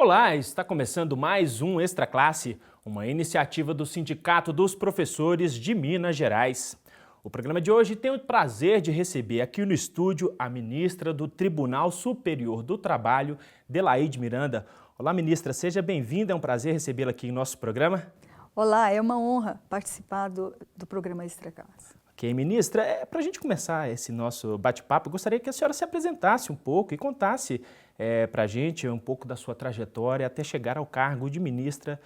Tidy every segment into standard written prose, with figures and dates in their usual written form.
Olá, está começando mais um Extra Classe, uma iniciativa do Sindicato dos Professores de Minas Gerais. O programa de hoje tem o prazer de receber aqui no estúdio a ministra do Tribunal Superior do Trabalho, Delaide Miranda. Olá, ministra, seja bem-vinda, é um prazer recebê-la aqui em nosso programa. Olá, é uma honra participar do programa Extra Classe. Ok, ministra, para a gente começar esse nosso bate-papo, eu gostaria que a senhora se apresentasse um pouco e contasse para a gente um pouco da sua trajetória até chegar ao cargo de ministra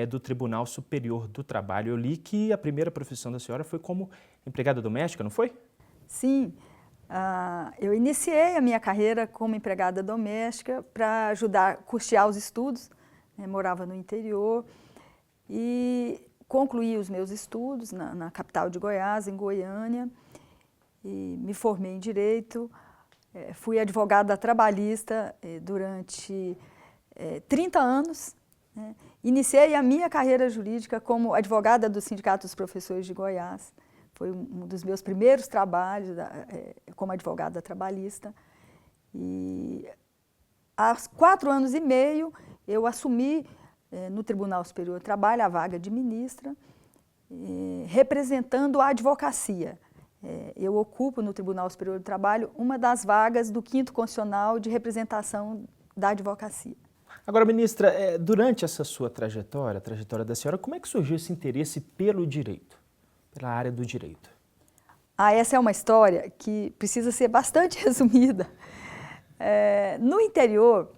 do Tribunal Superior do Trabalho. Eu li que a primeira profissão da senhora foi como empregada doméstica, não foi? Sim, eu iniciei a minha carreira como empregada doméstica para ajudar a custear os estudos, morava no interior e concluí os meus estudos na capital de Goiás, em Goiânia, e me formei em Direito. Fui advogada trabalhista durante 30 anos. Iniciei a minha carreira jurídica como advogada do Sindicato dos Professores de Goiás. Foi um dos meus primeiros trabalhos como advogada trabalhista. E há 4 anos e meio eu assumi no Tribunal Superior do Trabalho a vaga de ministra, representando a advocacia. Eu ocupo no Tribunal Superior do Trabalho uma das vagas do 5º Constitucional de representação da advocacia. Agora, ministra, durante essa sua trajetória, a trajetória da senhora, como é que surgiu esse interesse pelo direito, pela área do direito? Essa é uma história que precisa ser bastante resumida. No interior,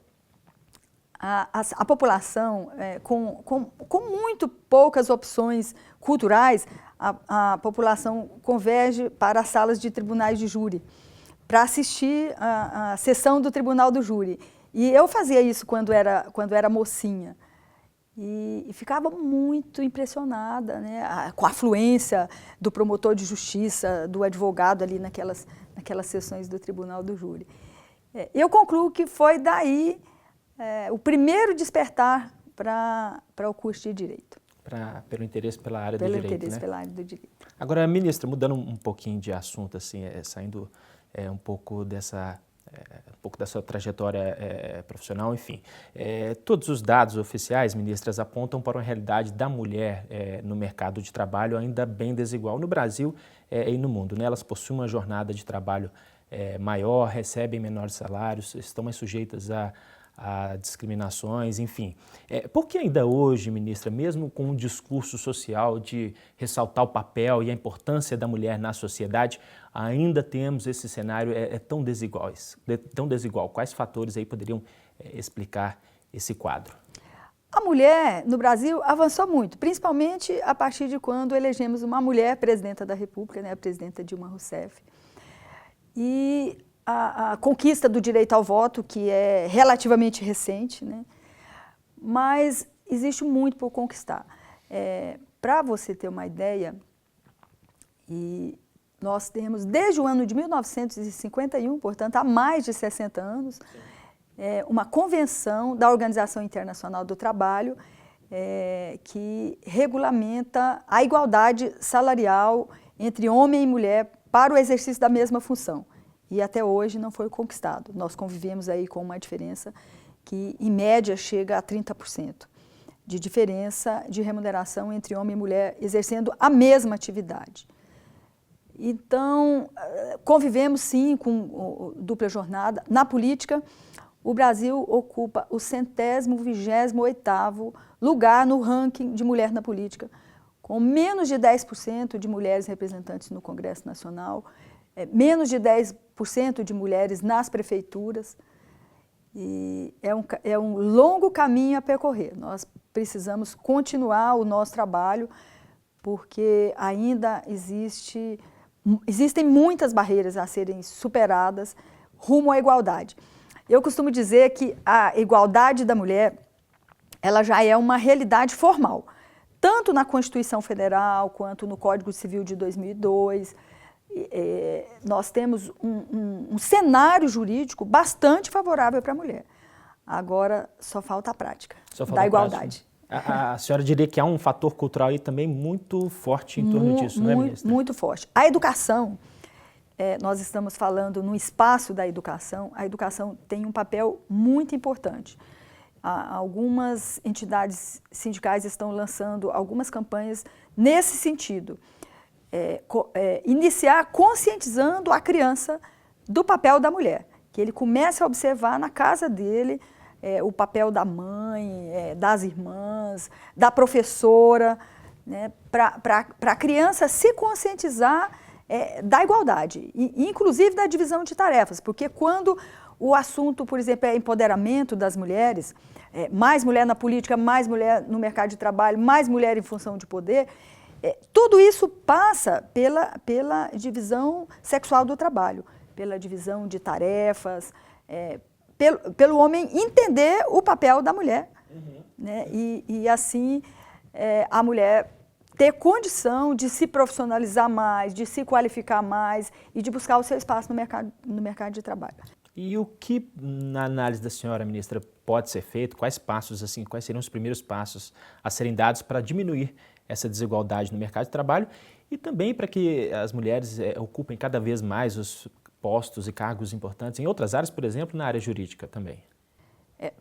a população, com muito poucas opções culturais, a população converge para as salas de tribunais de júri, para assistir a sessão do tribunal do júri. E eu fazia isso quando era mocinha. E ficava muito impressionada, com a afluência do promotor de justiça, do advogado ali naquelas sessões do tribunal do júri. Eu concluo que foi daí o primeiro despertar para o curso de Direito. Pelo interesse pela área do direito, Pelo interesse pela área do direito. Agora, ministra, mudando um pouquinho de assunto, assim, saindo um pouco da sua trajetória profissional, enfim. Todos os dados oficiais, ministras, apontam para uma realidade da mulher no mercado de trabalho ainda bem desigual no Brasil e no mundo, né? Elas possuem uma jornada de trabalho maior, recebem menores salários, estão mais sujeitas a discriminações, enfim. Por que ainda hoje, ministra, mesmo com um discurso social de ressaltar o papel e a importância da mulher na sociedade, ainda temos esse cenário tão desigual? Quais fatores aí poderiam explicar esse quadro? A mulher no Brasil avançou muito, principalmente a partir de quando elegemos uma mulher presidenta da República, a presidenta Dilma Rousseff. E a conquista do direito ao voto, que é relativamente recente, mas existe muito por conquistar. Para você ter uma ideia, nós temos desde o ano de 1951, portanto há mais de 60 anos, uma convenção da Organização Internacional do Trabalho que regulamenta a igualdade salarial entre homem e mulher para o exercício da mesma função. E até hoje não foi conquistado. Nós convivemos aí com uma diferença que, em média, chega a 30% de diferença de remuneração entre homem e mulher exercendo a mesma atividade. Então, convivemos sim com dupla jornada. Na política, o Brasil ocupa o 128º lugar no ranking de mulher na política, com menos de 10% de mulheres representantes no Congresso Nacional, menos de 10% de mulheres nas prefeituras, e é um longo caminho a percorrer. Nós precisamos continuar o nosso trabalho, porque ainda existem muitas barreiras a serem superadas rumo à igualdade. Eu costumo dizer que a igualdade da mulher, ela já é uma realidade formal, tanto na Constituição Federal quanto no Código Civil de 2002, nós temos um cenário jurídico bastante favorável para a mulher. Agora, só falta a prática da igualdade. A senhora diria que há um fator cultural aí também muito forte em torno disso, não é, ministra? Muito forte. A educação, nós estamos falando no espaço da educação, a educação tem um papel muito importante. Algumas entidades sindicais estão lançando algumas campanhas nesse sentido. Iniciar conscientizando a criança do papel da mulher, que ele comece a observar na casa dele o papel da mãe, das irmãs, da professora, né, para a criança se conscientizar da igualdade, inclusive da divisão de tarefas, porque quando o assunto, por exemplo, é empoderamento das mulheres, mais mulher na política, mais mulher no mercado de trabalho, mais mulher em função de poder, tudo isso passa pela divisão sexual do trabalho, pela divisão de tarefas, pelo homem entender o papel da mulher, né? E assim a mulher ter condição de se profissionalizar mais, de se qualificar mais e de buscar o seu espaço no mercado de trabalho. E o que, na análise da senhora ministra, pode ser feito? Quais passos, assim, quais seriam os primeiros passos a serem dados para diminuir essa desigualdade no mercado de trabalho e também para que as mulheres ocupem cada vez mais os postos e cargos importantes em outras áreas, por exemplo, na área jurídica também?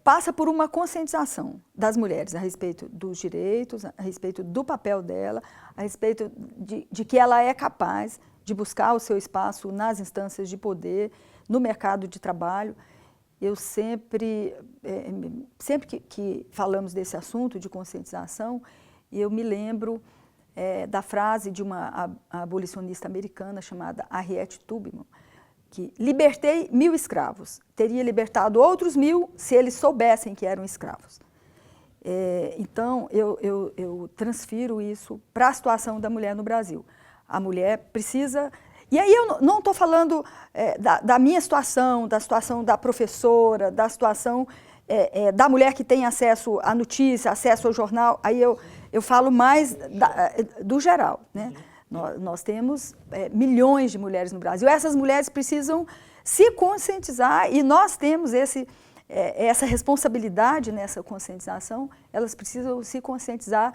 Passa por uma conscientização das mulheres a respeito dos direitos, a respeito do papel dela, a respeito de que ela é capaz de buscar o seu espaço nas instâncias de poder, no mercado de trabalho. Eu sempre que falamos desse assunto de conscientização, eu me lembro da frase de uma abolicionista americana chamada Harriet Tubman, que libertei 1000 escravos, teria libertado outros 1000 se eles soubessem que eram escravos. Então, eu transfiro isso para a situação da mulher no Brasil. A mulher precisa... E aí eu não estou falando da minha situação, da situação da professora, da situação da mulher que tem acesso à notícia, acesso ao jornal, aí eu falo mais do geral, né? Nós temos milhões de mulheres no Brasil. Essas mulheres precisam se conscientizar e nós temos essa responsabilidade nessa conscientização. Elas precisam se conscientizar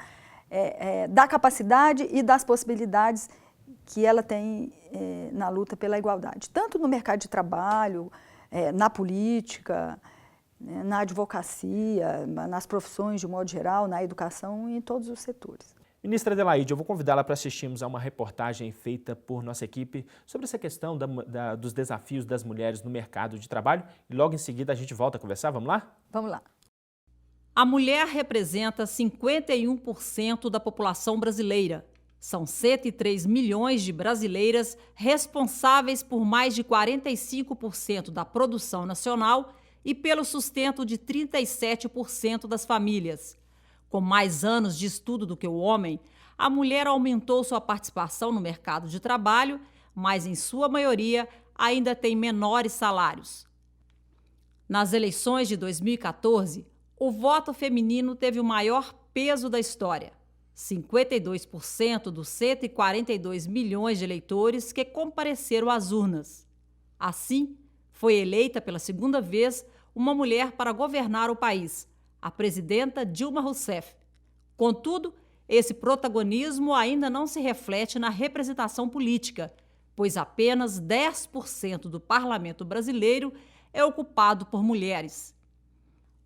da capacidade e das possibilidades que ela tem na luta pela igualdade, tanto no mercado de trabalho, na política, na advocacia, nas profissões de modo geral, na educação e em todos os setores. Ministra Adelaide, eu vou convidá-la para assistirmos a uma reportagem feita por nossa equipe sobre essa questão dos desafios das mulheres no mercado de trabalho e logo em seguida a gente volta a conversar, vamos lá? Vamos lá. A mulher representa 51% da população brasileira. São 103 milhões de brasileiras responsáveis por mais de 45% da produção nacional e pelo sustento de 37% das famílias. Com mais anos de estudo do que o homem, a mulher aumentou sua participação no mercado de trabalho, mas, em sua maioria, ainda tem menores salários. Nas eleições de 2014, o voto feminino teve o maior peso da história. 52% dos 142 milhões de eleitores que compareceram às urnas. Assim, foi eleita pela segunda vez uma mulher para governar o país, a presidenta Dilma Rousseff. Contudo, esse protagonismo ainda não se reflete na representação política, pois apenas 10% do parlamento brasileiro é ocupado por mulheres.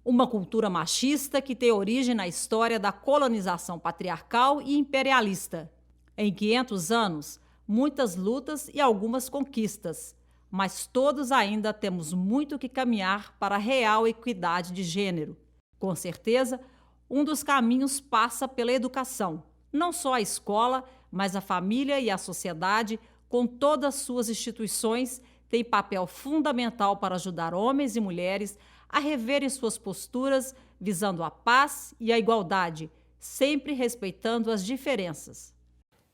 Uma cultura machista que tem origem na história da colonização patriarcal e imperialista. Em 500 anos, muitas lutas e algumas conquistas, mas todos ainda temos muito que caminhar para a real equidade de gênero. Com certeza, um dos caminhos passa pela educação. Não só a escola, mas a família e a sociedade, com todas suas instituições, têm papel fundamental para ajudar homens e mulheres a reverem suas posturas, visando a paz e a igualdade, sempre respeitando as diferenças.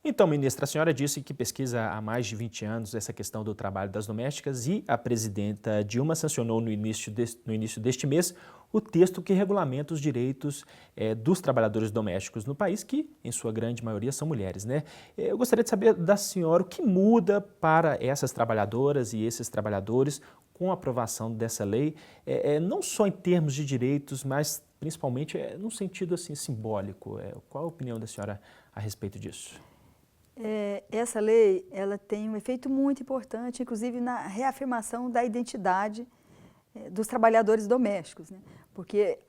Então, ministra, a senhora disse que pesquisa há mais de 20 anos essa questão do trabalho das domésticas e a presidenta Dilma sancionou no início deste mês o texto que regulamenta os direitos dos trabalhadores domésticos no país, que em sua grande maioria são mulheres, né? Eu gostaria de saber da senhora o que muda para essas trabalhadoras e esses trabalhadores com a aprovação dessa lei, não só em termos de direitos, mas principalmente num sentido assim, simbólico. Qual a opinião da senhora a respeito disso? Essa lei ela tem um efeito muito importante, inclusive na reafirmação da identidade dos trabalhadores domésticos, né? Porque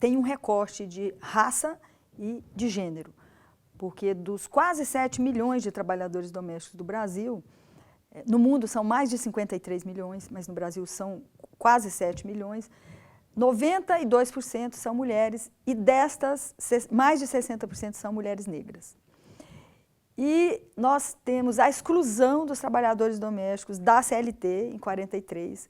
tem um recorte de raça e de gênero, porque dos quase 7 milhões de trabalhadores domésticos do Brasil, no mundo são mais de 53 milhões, mas no Brasil são quase 7 milhões, 92% são mulheres e destas, mais de 60% são mulheres negras. E nós temos a exclusão dos trabalhadores domésticos da CLT, em 43,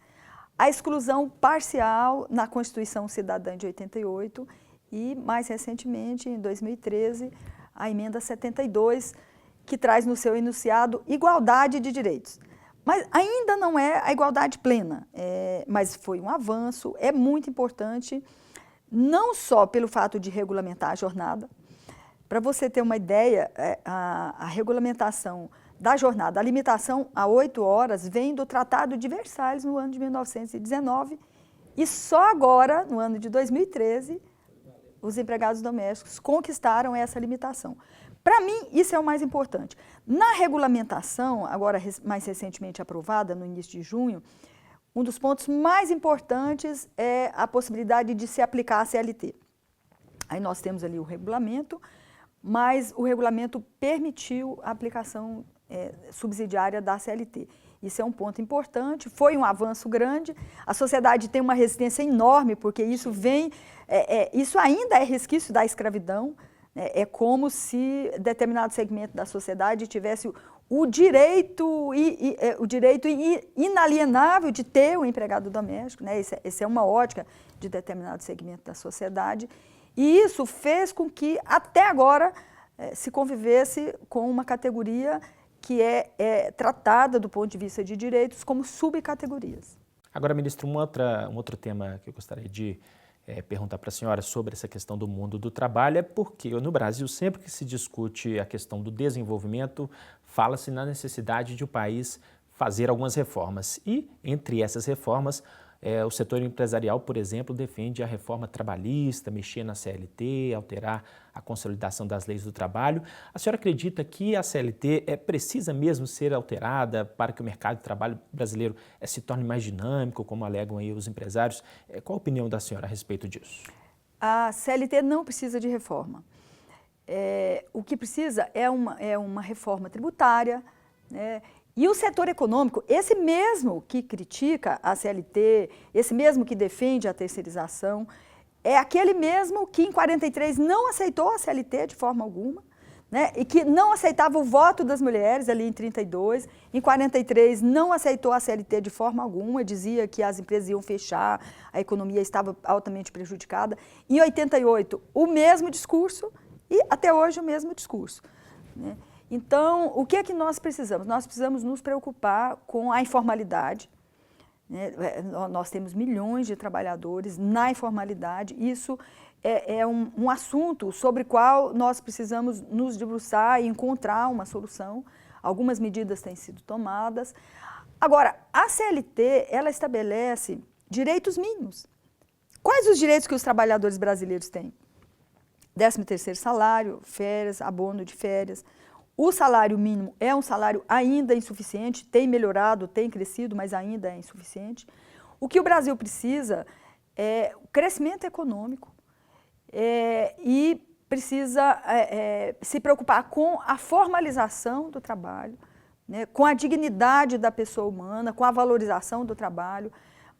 a exclusão parcial na Constituição Cidadã de 88 e, mais recentemente, em 2013, a Emenda 72, que traz no seu enunciado igualdade de direitos. Mas ainda não é a igualdade plena, mas foi um avanço, é muito importante, não só pelo fato de regulamentar a jornada. Para você ter uma ideia, a regulamentação da jornada, a limitação a 8 horas, vem do Tratado de Versalhes no ano de 1919 e só agora, no ano de 2013, os empregados domésticos conquistaram essa limitação. Para mim, isso é o mais importante. Na regulamentação, agora mais recentemente aprovada, no início de junho, um dos pontos mais importantes é a possibilidade de se aplicar a CLT. Aí nós temos ali o regulamento, mas o regulamento permitiu a aplicação subsidiária da CLT. Isso é um ponto importante, foi um avanço grande, a sociedade tem uma resistência enorme, porque isso isso ainda é resquício da escravidão, é como se determinado segmento da sociedade tivesse o direito inalienável de ter um empregado doméstico, né? Essa é uma ótica de determinado segmento da sociedade, e isso fez com que, até agora, se convivesse com uma categoria que é tratada, do ponto de vista de direitos, como subcategorias. Agora, ministro, um outro tema que eu gostaria de perguntar para a senhora sobre essa questão do mundo do trabalho é porque no Brasil, sempre que se discute a questão do desenvolvimento, fala-se na necessidade de o país fazer algumas reformas. E, entre essas reformas, o setor empresarial, por exemplo, defende a reforma trabalhista, mexer na CLT, alterar a consolidação das leis do trabalho. A senhora acredita que a CLT precisa mesmo ser alterada para que o mercado de trabalho brasileiro se torne mais dinâmico, como alegam aí os empresários? Qual a opinião da senhora a respeito disso? A CLT não precisa de reforma. O que precisa é uma reforma tributária, né? E o setor econômico, esse mesmo que critica a CLT, esse mesmo que defende a terceirização, é aquele mesmo que em 43 não aceitou a CLT de forma alguma, né? E que não aceitava o voto das mulheres ali em 32, em 43 não aceitou a CLT de forma alguma, dizia que as empresas iam fechar, a economia estava altamente prejudicada. Em 88, o mesmo discurso e até hoje o mesmo discurso, né? Então, o que é que nós precisamos? Nós precisamos nos preocupar com a informalidade, né? Nós temos milhões de trabalhadores na informalidade, isso é um assunto sobre o qual nós precisamos nos debruçar e encontrar uma solução. Algumas medidas têm sido tomadas. Agora, a CLT, ela estabelece direitos mínimos. Quais os direitos que os trabalhadores brasileiros têm? 13º salário, férias, abono de férias. O salário mínimo é um salário ainda insuficiente, tem melhorado, tem crescido, mas ainda é insuficiente. O que o Brasil precisa é o crescimento econômico e precisa se preocupar com a formalização do trabalho, né, com a dignidade da pessoa humana, com a valorização do trabalho.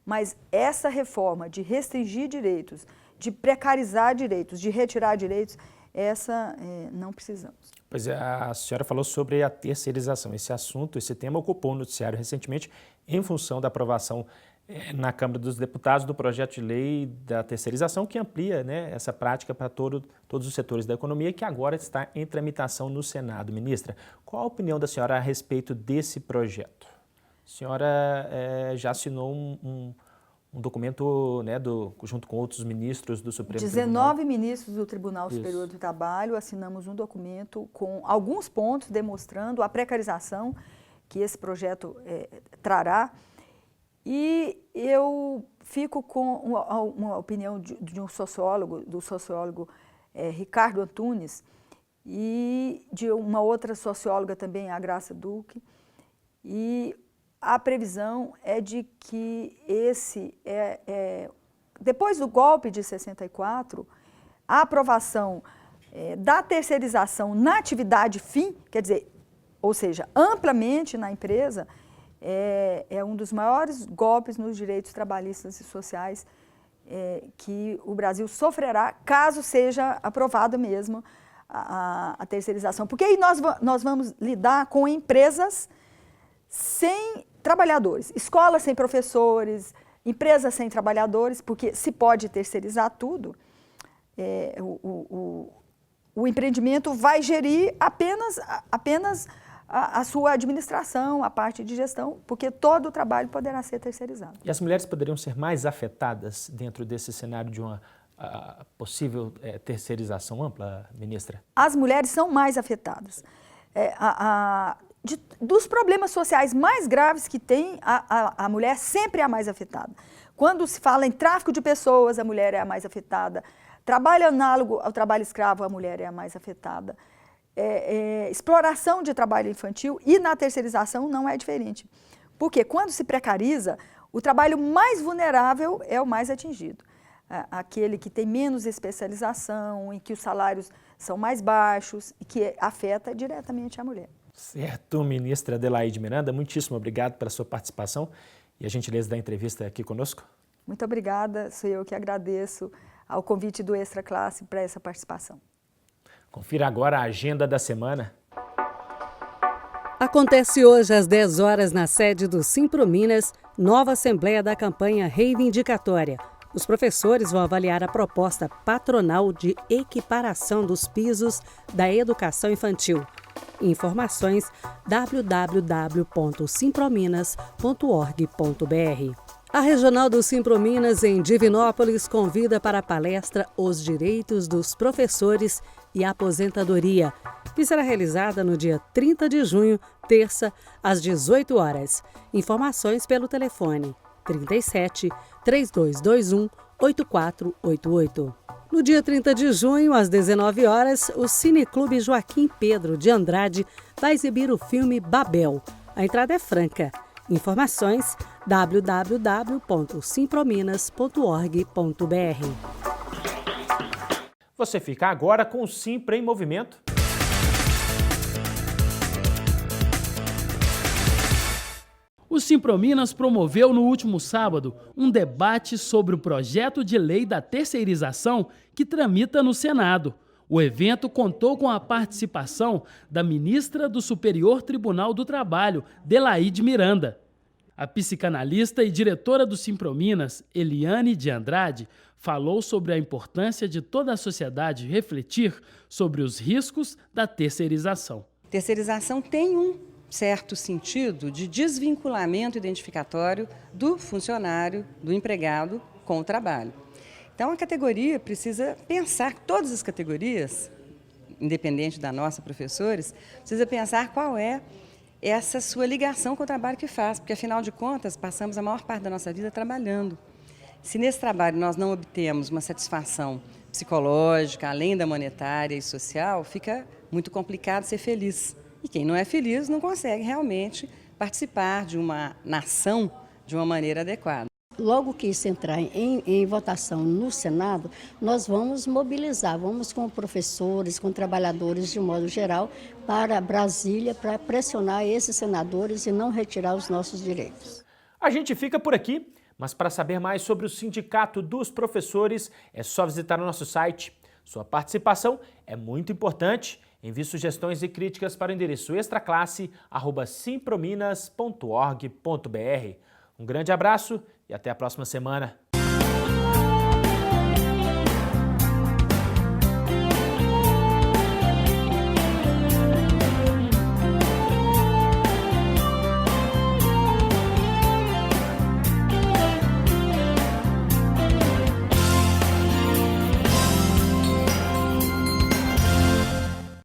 Mas essa reforma de restringir direitos, de precarizar direitos, de retirar direitos, essa não precisamos. Pois é, a senhora falou sobre a terceirização. Esse assunto, esse tema ocupou o noticiário recentemente em função da aprovação na Câmara dos Deputados do projeto de lei da terceirização que amplia, né, essa prática para todos os setores da economia, que agora está em tramitação no Senado. Ministra, qual a opinião da senhora a respeito desse projeto? A senhora já assinou um documento, né, junto com outros ministros do Supremo Tribunal. 19 ministros do Tribunal Superior do Trabalho assinamos um documento com alguns pontos demonstrando a precarização que esse projeto trará. E eu fico com uma opinião de um sociólogo, do sociólogo Ricardo Antunes, e de uma outra socióloga também, a Graça Duque. E a previsão é de que depois do golpe de 64, a aprovação da terceirização na atividade fim, quer dizer, ou seja, amplamente na empresa, é um dos maiores golpes nos direitos trabalhistas e sociais que o Brasil sofrerá, caso seja aprovado mesmo a terceirização. Porque aí nós vamos lidar com empresas sem trabalhadores, escolas sem professores, empresas sem trabalhadores, porque se pode terceirizar tudo, o empreendimento vai gerir apenas a sua administração, a parte de gestão, porque todo o trabalho poderá ser terceirizado. E as mulheres poderiam ser mais afetadas dentro desse cenário de uma possível terceirização ampla, ministra? As mulheres são mais afetadas. Dos problemas sociais mais graves que tem, a mulher sempre é a mais afetada. Quando se fala em tráfico de pessoas, a mulher é a mais afetada. Trabalho análogo ao trabalho escravo, a mulher é a mais afetada. Exploração de trabalho infantil e na terceirização não é diferente. Porque quando se precariza, o trabalho mais vulnerável é o mais atingido. Aquele que tem menos especialização, em que os salários são mais baixos e que afeta diretamente a mulher. Certo, ministra Adelaide Miranda, muitíssimo obrigado pela sua participação e a gentileza da entrevista aqui conosco. Muito obrigada, sou eu que agradeço ao convite do Extra Classe para essa participação. Confira agora a agenda da semana. Acontece hoje às 10 horas na sede do Simprominas, nova assembleia da campanha reivindicatória. Os professores vão avaliar a proposta patronal de equiparação dos pisos da educação infantil. Informações www.simprominas.org.br. A Regional do Simprominas, em Divinópolis, convida para a palestra Os Direitos dos Professores e a Aposentadoria, que será realizada no dia 30 de junho, terça, às 18 horas. Informações pelo telefone 37 3221 8488. No dia 30 de junho, às 19 horas, o Cineclube Joaquim Pedro de Andrade vai exibir o filme Babel. A entrada é franca. Informações www.simprominas.org.br. Você fica agora com o Simpra em Movimento. O Simprominas promoveu no último sábado um debate sobre o projeto de lei da terceirização que tramita no Senado. O evento contou com a participação da ministra do Superior Tribunal do Trabalho, Adelaide Miranda. A psicanalista e diretora do Simprominas, Eliane de Andrade, falou sobre a importância de toda a sociedade refletir sobre os riscos da terceirização. Terceirização tem um certo sentido de desvinculamento identificatório do funcionário, do empregado com o trabalho. Então a categoria precisa pensar, todas as categorias, independente da nossa, professores, precisa pensar qual é essa sua ligação com o trabalho que faz, porque afinal de contas passamos a maior parte da nossa vida trabalhando. Se nesse trabalho nós não obtemos uma satisfação psicológica, além da monetária e social, fica muito complicado ser feliz. E quem não é feliz não consegue realmente participar de uma nação de uma maneira adequada. Logo que isso entrar em votação no Senado, nós vamos mobilizar, vamos com professores, com trabalhadores de modo geral, para Brasília, para pressionar esses senadores e não retirar os nossos direitos. A gente fica por aqui, mas para saber mais sobre o Sindicato dos Professores, é só visitar o nosso site. Sua participação é muito importante. Envie sugestões e críticas para o endereço extraclasse@simprominas.org.br. Um grande abraço e até a próxima semana.